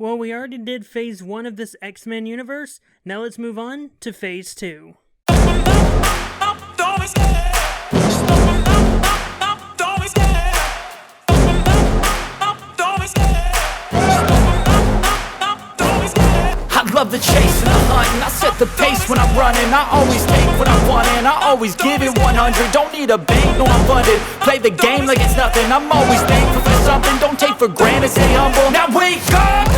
Well, we already did Phase 1 of this X-Men universe. Now let's move on to Phase 2. I love the chase and the hunt, and I set the pace when I'm running. I always take what I want and I always give it 100. Don't need a bank, no I'm funded. Play the game like it's nothing. I'm always thankful for something. Don't take for granted, stay humble. Now wake up,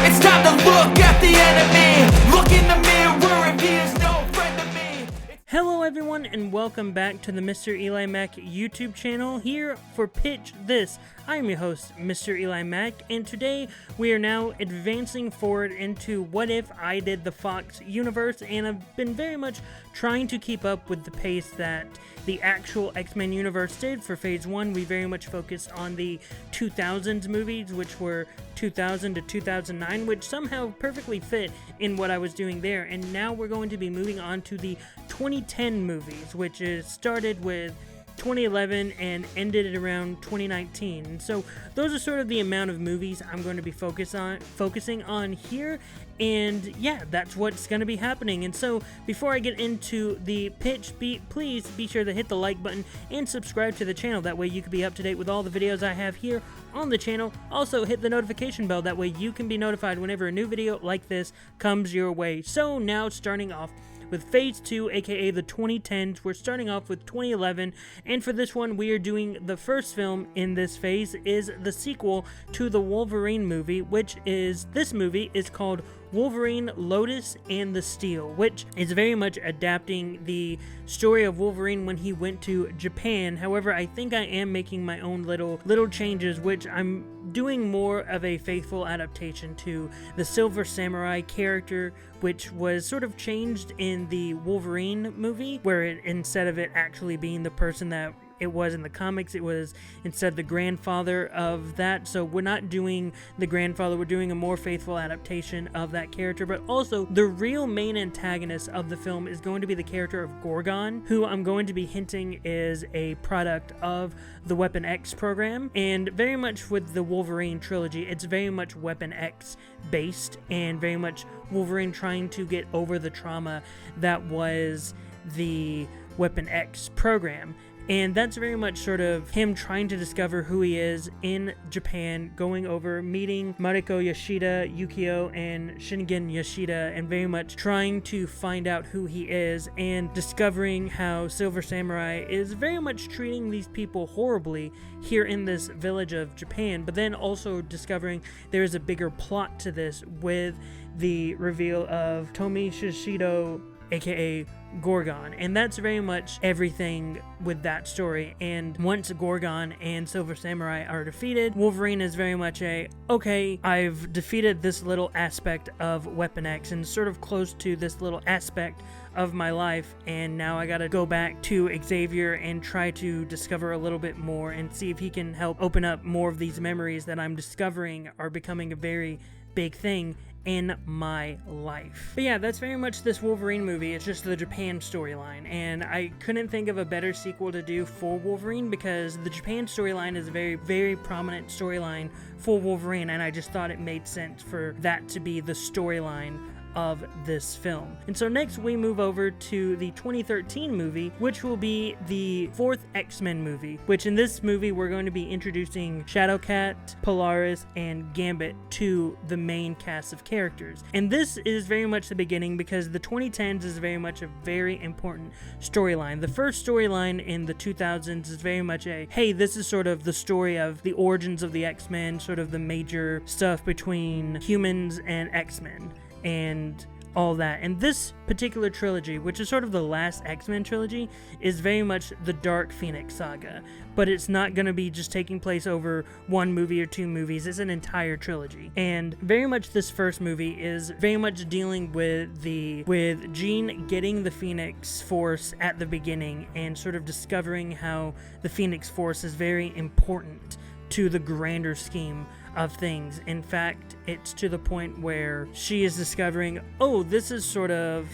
it's time to look at the enemy. Look in the mirror and he is no friend to me. Hello everyone and welcome back to the MrEliMac YouTube channel, here for Pitch This. I am your host, MrEliMac, and today we are now advancing forward into What If I Did the Fox universe, and I've been very much trying to keep up with the pace that the actual X-Men universe did. For Phase 1, we very much focused on the 2000s movies, which were 2000 to 2009, which somehow perfectly fit in what I was doing there, and now we're going to be moving on to the 2010 movies, which is started with 2011 and ended at around 2019. And so those are sort of the amount of movies I'm going to be focusing on here, and yeah, that's what's going to be happening. And so before I get into the pitch, please be sure to hit the like button and subscribe to the channel. That way you can be up to date with all the videos I have here on the channel. Also hit the notification bell, that way you can be notified whenever a new video like this comes your way. So now starting off with Phase 2, aka the 2010s. We're starting off with 2011, and for this one we are doing the first film in this phase is the sequel to the Wolverine movie, which is, this movie is called Wolverine, Lotus, and the Steel, which is very much adapting the story of Wolverine when he went to Japan. However, I think I am making my own little changes, which I'm doing more of a faithful adaptation to the Silver Samurai character, which was sort of changed in the Wolverine movie, where instead of it actually being the person that it was in the comics, it was instead the grandfather of that. So we're not doing the grandfather, we're doing a more faithful adaptation of that character. But also, the real main antagonist of the film is going to be the character of Gorgon, who I'm going to be hinting is a product of the Weapon X program. And very much with the Wolverine trilogy, it's very much Weapon X based, and very much Wolverine trying to get over the trauma that was the Weapon X program. And that's very much sort of him trying to discover who he is in Japan, going over, meeting Mariko Yoshida, Yukio, and Shingen Yoshida, and very much trying to find out who he is, and discovering how Silver Samurai is very much treating these people horribly here in this village of Japan, but then also discovering there is a bigger plot to this with the reveal of Tomi Shishido, aka Gorgon. And that's very much everything with that story. And once Gorgon and Silver Samurai are defeated, Wolverine is very much okay, I've defeated this little aspect of Weapon X and sort of close to this little aspect of my life, and now I gotta go back to Xavier and try to discover a little bit more and see if he can help open up more of these memories that I'm discovering are becoming a very big thing in my life. But yeah, that's very much this Wolverine movie. It's just the Japan storyline, and I couldn't think of a better sequel to do for Wolverine, because the Japan storyline is a very, very prominent storyline for Wolverine, and I just thought it made sense for that to be the storyline of this film. And so next we move over to the 2013 movie, which will be the fourth X-Men movie, which in this movie we're going to be introducing Shadowcat, Polaris, and Gambit to the main cast of characters. And this is very much the beginning, because the 2010s is very much a very important storyline. The first storyline in the 2000s is very much hey, this is sort of the story of the origins of the X-Men, sort of the major stuff between humans and X-Men and all that. And this particular trilogy, which is sort of the last X-Men trilogy, is very much the Dark Phoenix saga, but it's not going to be just taking place over one movie or two movies. It's an entire trilogy, and very much this first movie is very much dealing with Jean getting the Phoenix Force at the beginning and sort of discovering how the Phoenix Force is very important to the grander scheme of things. In fact, it's to the point where she is discovering, oh, this is sort of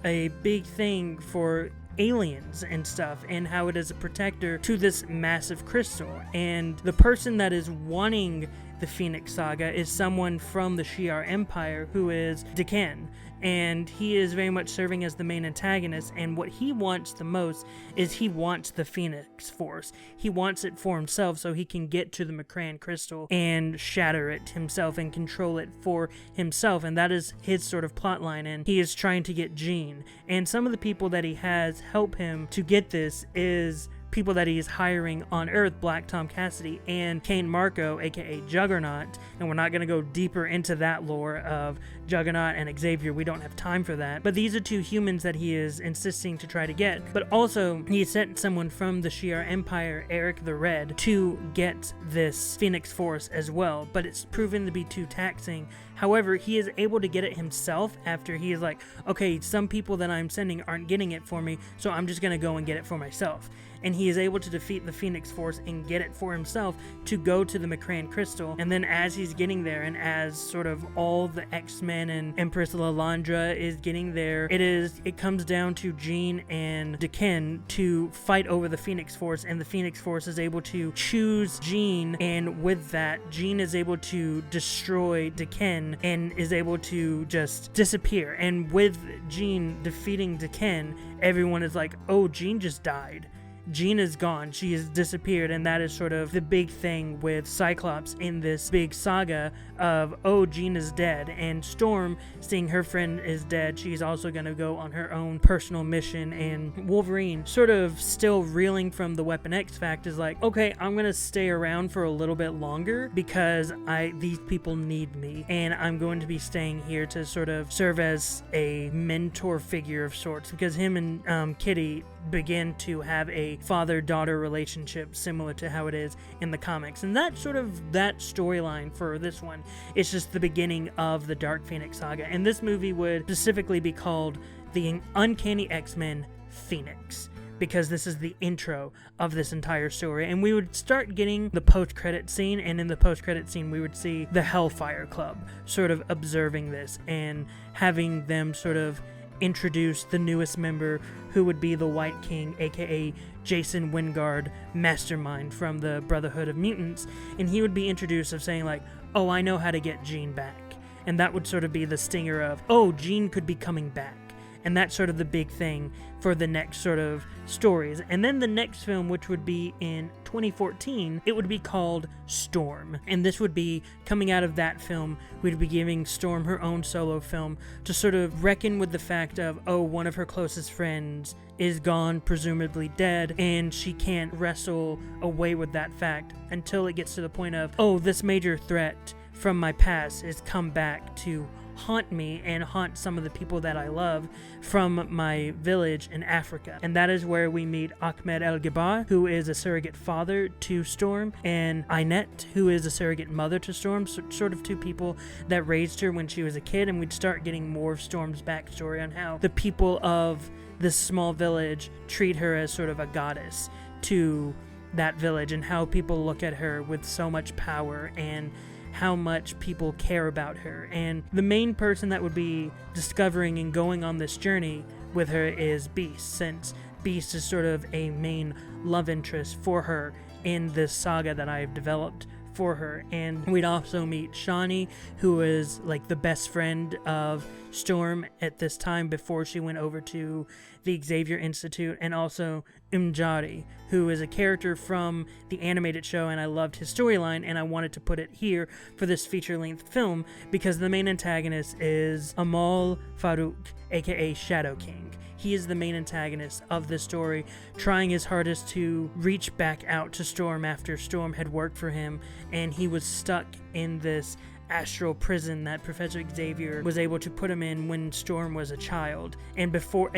a big thing for aliens and stuff, and how it is a protector to this massive crystal. And the person that is wanting the Phoenix Saga is someone from the Shi'ar Empire who is D'Ken, and he is very much serving as the main antagonist, and what he wants the most is he wants the Phoenix Force. He wants it for himself so he can get to the McCran crystal and shatter it himself and control it for himself, and that is his sort of plotline, and he is trying to get Jean. And some of the people that he has help him to get this is people that he is hiring on Earth, Black Tom Cassidy and Kane Marco, aka Juggernaut, and we're not going to go deeper into that lore of Juggernaut and Xavier, we don't have time for that, but these are two humans that he is insisting to try to get. But also, he sent someone from the Shi'ar Empire, Eric the Red, to get this Phoenix Force as well, but it's proven to be too taxing. However, he is able to get it himself after he is like, okay, some people that I'm sending aren't getting it for me, so I'm just going to go and get it for myself. And he is able to defeat the Phoenix Force and get it for himself to go to the McCran Crystal. And then as he's getting there, and as sort of all the X-Men and Empress Lalandra is getting there, it comes down to Jean and D'Ken to fight over the Phoenix Force, and the Phoenix Force is able to choose Jean, and with that, Jean is able to destroy D'Ken and is able to just disappear. And with Jean defeating D'Ken, everyone is like, oh, Jean just died. Jean is gone, she has disappeared, and that is sort of the big thing with Cyclops in this big saga of, oh, Jean is dead, and Storm, seeing her friend is dead, she's also going to go on her own personal mission, and Wolverine, sort of still reeling from the Weapon X fact, is like, okay, I'm going to stay around for a little bit longer because these people need me, and I'm going to be staying here to sort of serve as a mentor figure of sorts, because him and Kitty begin to have a father-daughter relationship similar to how it is in the comics, and that storyline for this one is just the beginning of the Dark Phoenix saga. And this movie would specifically be called The Uncanny X-Men Phoenix, because this is the intro of this entire story. And we would start getting the post-credit scene, and in the post-credit scene we would see the Hellfire Club sort of observing this and having them sort of introduce the newest member, who would be the White King, aka Jason Wingard, mastermind from the Brotherhood of Mutants, and he would be introduced of saying like, oh, I know how to get Jean back. And that would sort of be the stinger of, oh, Jean could be coming back. And that's sort of the big thing for the next sort of stories. And then the next film, which would be in 2014, it would be called Storm. And this would be coming out of that film, we'd be giving Storm her own solo film to sort of reckon with the fact of, oh, one of her closest friends is gone, presumably dead, and she can't wrestle away with that fact until it gets to the point of, oh, this major threat from my past has come back to haunt me and haunt some of the people that I love from my village in Africa. And that is where we meet Ahmed El-Gabar, who is a surrogate father to Storm, and Inette, who is a surrogate mother to Storm, sort of two people that raised her when she was a kid. And we'd start getting more of Storm's backstory on how the people of this small village treat her as sort of a goddess to that village, and how people look at her with so much power and how much people care about her. And the main person that would be discovering and going on this journey with her is Beast, since Beast is sort of a main love interest for her in this saga that I've developed for her. And we'd also meet Shawnee, who is like the best friend of Storm at this time before she went over to the Xavier Institute, and also Umjari, who is a character from the animated show, and I loved his storyline, and I wanted to put it here for this feature-length film because the main antagonist is Amal Farouk, aka Shadow King. He is the main antagonist of this story, trying his hardest to reach back out to Storm after Storm had worked for him, and he was stuck in this astral prison that Professor Xavier was able to put him in when Storm was a child. And before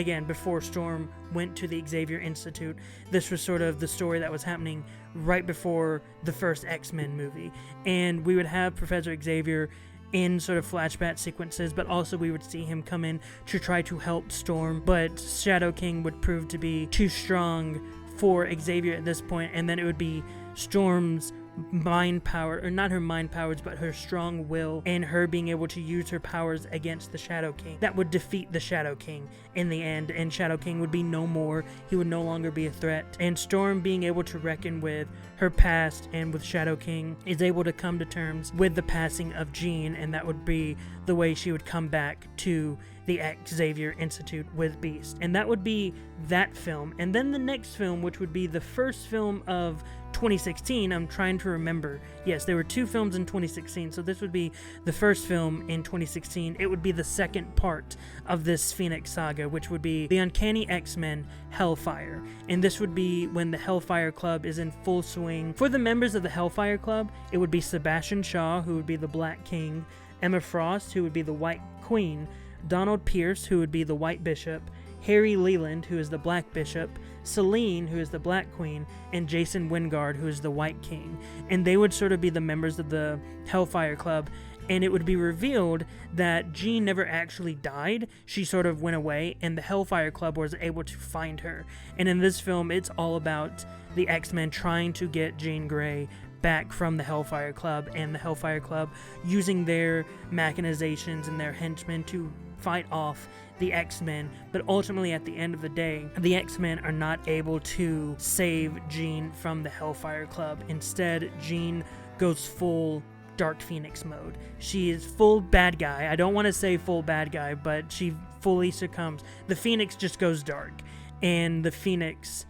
Storm went to the Xavier Institute, this was sort of the story that was happening right before the first X-Men movie. And we would have Professor Xavier in sort of flashback sequences, but also we would see him come in to try to help Storm, but Shadow King would prove to be too strong for Xavier at this point, and then it would be Storm's mind power, or not her mind powers, but her strong will, and her being able to use her powers against the Shadow King, that would defeat the Shadow King in the end, and Shadow King would be no more. He would no longer be a threat. And Storm, being able to reckon with her past and with Shadow King, is able to come to terms with the passing of Jean, and that would be the way she would come back to the Xavier Institute with Beast. And that would be that film. And then the next film, which would be the first film of 2016, I'm trying to remember. Yes, there were 2 films in 2016, so this would be the first film in 2016. It would be the second part of this Phoenix saga, which would be the Uncanny X-Men Hellfire. And this would be when the Hellfire Club is in full swing. For the members of the Hellfire Club, it would be Sebastian Shaw, who would be the Black King, Emma Frost, who would be the White Queen, Donald Pierce, who would be the White Bishop, Harry Leland, who is the Black Bishop, Selene, who is the Black Queen, and Jason Wingard, who is the White King. And they would sort of be the members of the Hellfire Club. And it would be revealed that Jean never actually died. She sort of went away, and the Hellfire Club was able to find her. And in this film, it's all about the X-Men trying to get Jean Grey back from the Hellfire Club, and the Hellfire Club using their machinations and their henchmen to fight off the X-Men. But ultimately, at the end of the day, the X-Men are not able to save Jean from the Hellfire Club. Instead, Jean goes full Dark Phoenix mode. She is full bad guy. I don't want to say full bad guy, but she fully succumbs. The Phoenix just goes dark, and the Phoenix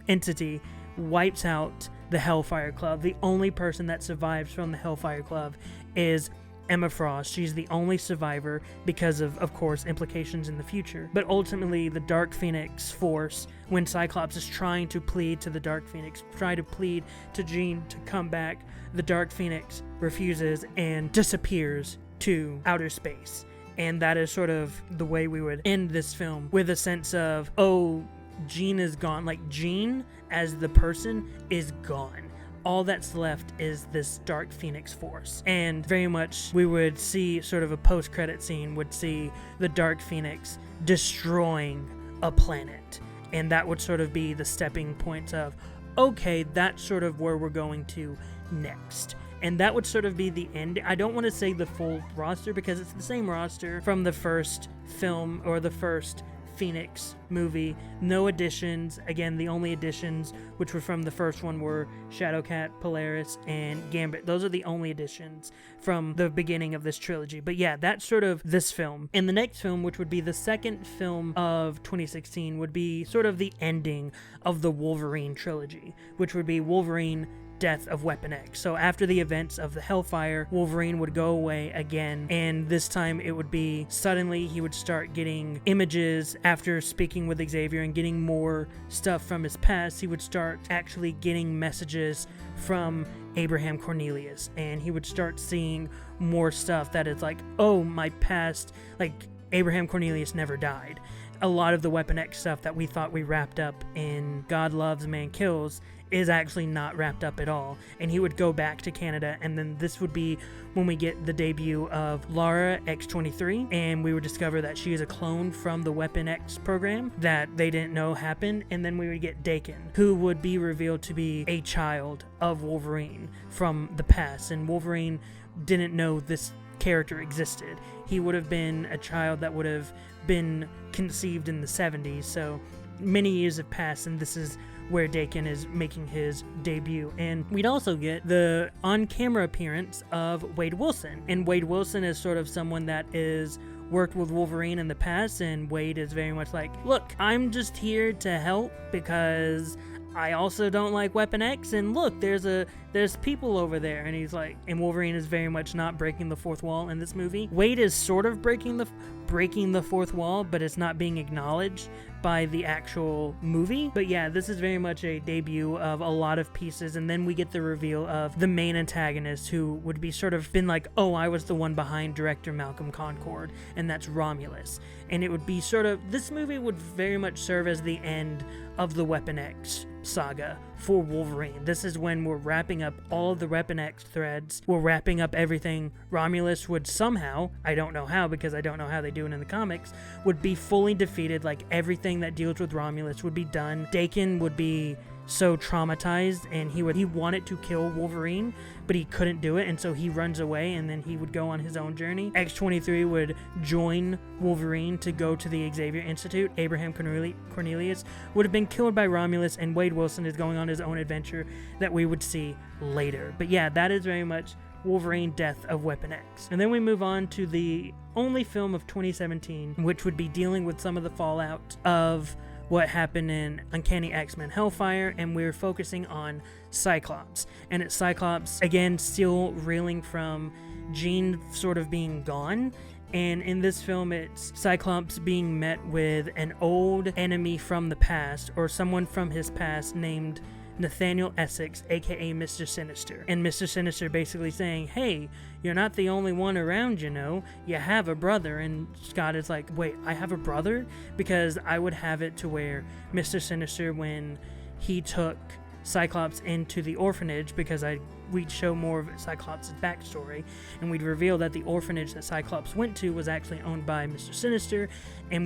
entity wipes out the Hellfire Club. The only person that survives from the Hellfire Club is Emma Frost. She's the only survivor because of course, implications in the future. But ultimately, the Dark Phoenix force, when Cyclops is trying to plead to the Dark Phoenix, try to plead to Jean to come back, the Dark Phoenix refuses and disappears to outer space. And that is sort of the way we would end this film, with a sense of, oh, Jean is gone. Like, Jean as the person is gone. All that's left is this Dark Phoenix force. And very much we would see sort of a post-credit scene, would see the Dark Phoenix destroying a planet. And that would sort of be the stepping points of, okay, that's sort of where we're going to next. And that would sort of be the end. I don't want to say the full roster because it's the same roster from the first film or the first Phoenix movie. No additions. Again, the only additions which were from the first one were Shadowcat, Polaris, and Gambit. Those are the only additions from the beginning of this trilogy. But yeah, that's sort of this film. And the next film, which would be the second film of 2016, would be sort of the ending of the Wolverine trilogy, which would be Wolverine Death of Weapon X. So after the events of the Hellfire, Wolverine would go away again, and this time it would be suddenly he would start getting images after speaking with Xavier and getting more stuff from his past. He would start actually getting messages from Abraham Cornelius, and he would start seeing more stuff that is like, oh, my past, like Abraham Cornelius never died. A lot of the Weapon X stuff that we thought we wrapped up in God Loves, Man Kills is actually not wrapped up at all. And he would go back to Canada, and then this would be when we get the debut of Lara X-23, and we would discover that she is a clone from the Weapon X program that they didn't know happened. And then we would get Daken, who would be revealed to be a child of Wolverine from the past, and Wolverine didn't know this character existed. He would have been a child that would have been conceived in the 70s, so many years have passed, and this is where Daken is making his debut. And we'd also get the on-camera appearance of Wade Wilson. And Wade Wilson is sort of someone that is worked with Wolverine in the past, and Wade is very much like, look, I'm just here to help because I also don't like Weapon X, and look, there's people over there. And he's like, and Wolverine is very much not breaking the fourth wall in this movie. Wade is sort of breaking the fourth wall, but it's not being acknowledged by the actual movie. But yeah, this is very much a debut of a lot of pieces, and then we get the reveal of the main antagonist, who would be sort of been like, oh, I was the one behind director Malcolm Concord, and that's Romulus. And it would be sort of, this movie would very much serve as the end of the Weapon X saga for Wolverine. This is when we're wrapping up all of the Weapon X threads. We're wrapping up everything. Romulus would somehow, I don't know how because I don't know how they do it in the comics, would be fully defeated. Like, everything that deals with Romulus would be done. Daken would be so traumatized, and he wanted to kill Wolverine, but he couldn't do it, and so he runs away, and then he would go on his own journey. X-23 would join Wolverine to go to the Xavier Institute. Abraham Cornelius would have been killed by Romulus, and Wade Wilson is going on his own adventure that we would see later. But yeah, that is very much Wolverine Death of Weapon X. And then we move on to the only film of 2017, which would be dealing with some of the fallout of what happened in Uncanny X-Men Hellfire, and we're focusing on Cyclops. And it's Cyclops, again, still reeling from Jean sort of being gone. And in this film, it's Cyclops being met with an old enemy from the past, or someone from his past, named Nathaniel Essex, aka Mr. Sinister. And Mr. Sinister basically saying, hey, you're not the only one around, you know, you have a brother. And Scott is like, wait, I have a brother? Because I would have it to where Mr. Sinister, when he took Cyclops into the orphanage, because we'd show more of Cyclops' backstory, and we'd reveal that the orphanage that Cyclops went to was actually owned by Mr. Sinister, and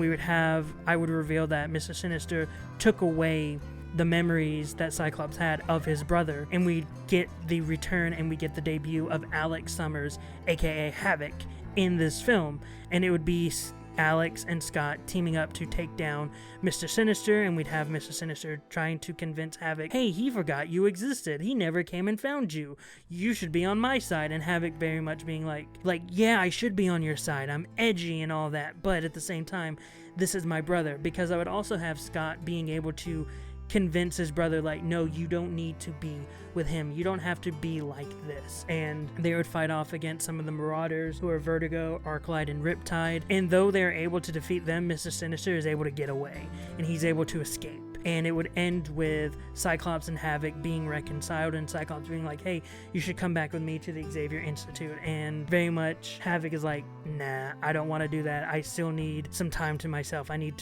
I would reveal that Mr. Sinister took away the memories that Cyclops had of his brother, and we get the return and we get the debut of Alex Summers, aka Havoc, in this film. And it would be Alex and Scott teaming up to take down Mr. Sinister, and we'd have Mr. Sinister trying to convince Havoc, hey, he forgot you existed, he never came and found you, you should be on my side. And Havoc very much being like, yeah, I should be on your side, I'm edgy and all that, but at the same time, this is my brother. Because I would also have Scott being able to convince his brother, like, no, you don't need to be with him, you don't have to be like this. And they would fight off against some of the Marauders, who are Vertigo, Arclight, and Riptide, and though they're able to defeat them, Mr. Sinister is able to get away, and he's able to escape. And it would end with Cyclops and Havoc being reconciled, and Cyclops being like, hey, you should come back with me to the Xavier Institute. And very much Havoc is like, nah, I don't want to do that, I still need some time to myself, I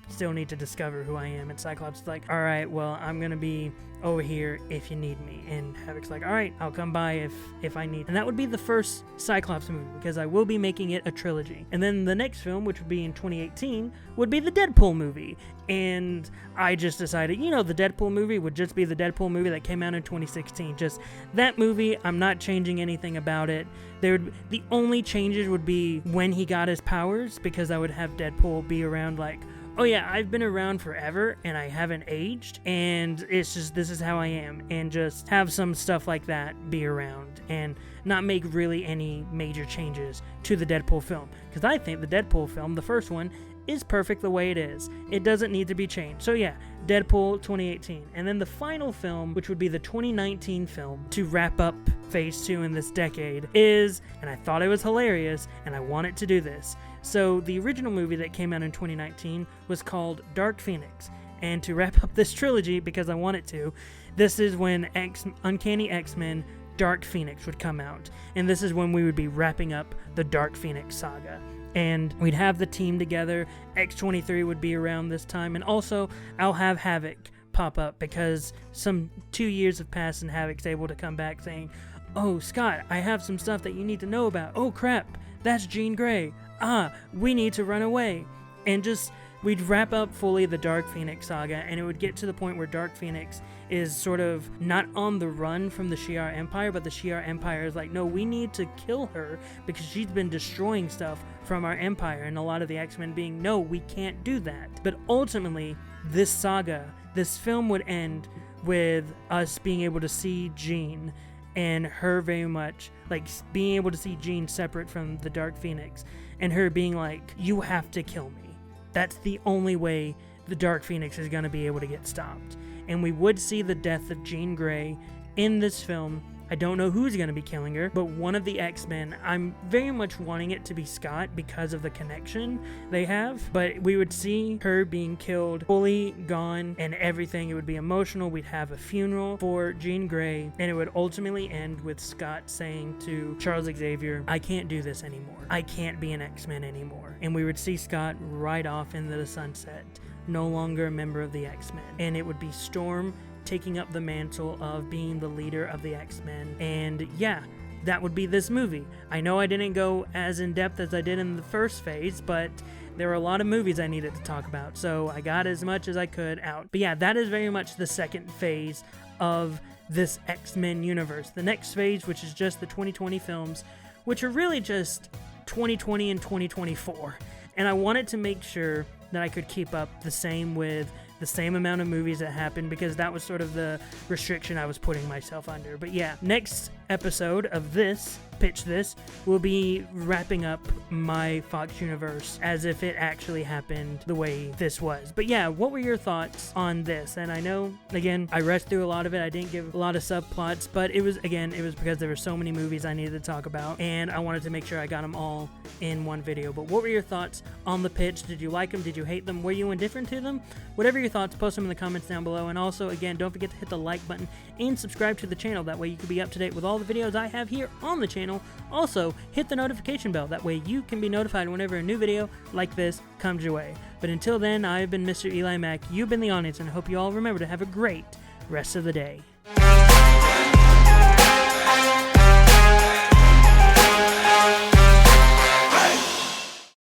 still need to discover who I am. And Cyclops is like, alright, well, I'm gonna be over here if you need me. And Havoc's like, alright, I'll come by if I need. And that would be the first Cyclops movie, because I will be making it a trilogy. And then the next film, which would be in 2018, would be the Deadpool movie. And I just decided, the Deadpool movie would just be the Deadpool movie that came out in 2016. Just that movie, I'm not changing anything about it. The only changes would be when he got his powers, because I would have Deadpool be around like, oh yeah, I've been around forever and I haven't aged, and it's just, this is how I am, and just have some stuff like that be around and not make really any major changes to the Deadpool film. Because I think the Deadpool film, the first one, is perfect the way it is. It doesn't need to be changed. So yeah, Deadpool 2018. And then the final film, which would be the 2019 film to wrap up phase 2 in this decade, is, and I thought it was hilarious and I wanted to do this. So the original movie that came out in 2019 was called Dark Phoenix. And to wrap up this trilogy, because I wanted to, this is when Uncanny X-Men Dark Phoenix would come out. And this is when we would be wrapping up the Dark Phoenix saga. And we'd have the team together. X-23 would be around this time. And also, I'll have Havoc pop up, because 2 years have passed and Havoc's able to come back saying, oh, Scott, I have some stuff that you need to know about. Oh, crap, that's Jean Grey. We need to run away. And just, we'd wrap up fully the Dark Phoenix saga, and it would get to the point where Dark Phoenix is sort of not on the run from the Shi'ar Empire, but the Shi'ar Empire is like, no, we need to kill her because she's been destroying stuff from our empire. And a lot of the X-Men being, no, we can't do that. But ultimately, this saga, this film would end with us being able to see Jean, and her very much like being able to see Jean separate from the Dark Phoenix, and her being like, you have to kill me. That's the only way the Dark Phoenix is going to be able to get stopped. And we would see the death of Jean Grey in this film. I don't know who's going to be killing her, but one of the X-Men, I'm very much wanting it to be Scott because of the connection they have. But we would see her being killed, fully gone, and everything. It would be emotional. We'd have a funeral for Jean Grey, and it would ultimately end with Scott saying to Charles Xavier, I can't do this anymore. I can't be an X-Men anymore. And we would see Scott ride off into the sunset, no longer a member of the X-Men. And it would be Storm taking up the mantle of being the leader of the X-Men. And yeah, that would be this movie. I know I didn't go as in-depth as I did in the first phase, but there were a lot of movies I needed to talk about, so I got as much as I could out. But yeah, that is very much the second phase of this X-Men universe. The next phase, which is just the 2020 films, which are really just 2020 and 2024. And I wanted to make sure that I could keep up the same with the same amount of movies that happened, because that was sort of the restriction I was putting myself under. But yeah, next episode of this, Pitch This, will be wrapping up my Fox universe as if it actually happened the way this was. But yeah, what were your thoughts on this? And I know, again, I rushed through a lot of it. I didn't give a lot of subplots, but it was because there were so many movies I needed to talk about, and I wanted to make sure I got them all in one video. But what were your thoughts on the pitch? Did you like them? Did you hate them? Were you indifferent to them? Whatever your thoughts, post them in the comments down below. And also, again, don't forget to hit the like button and subscribe to the channel. That way you can be up to date with all the videos I have here on the channel. Also, hit the notification bell. That way you can be notified whenever a new video like this comes your way. But until then, I've been Mr. Eli Mac. You've been the audience, and I hope you all remember to have a great rest of the day.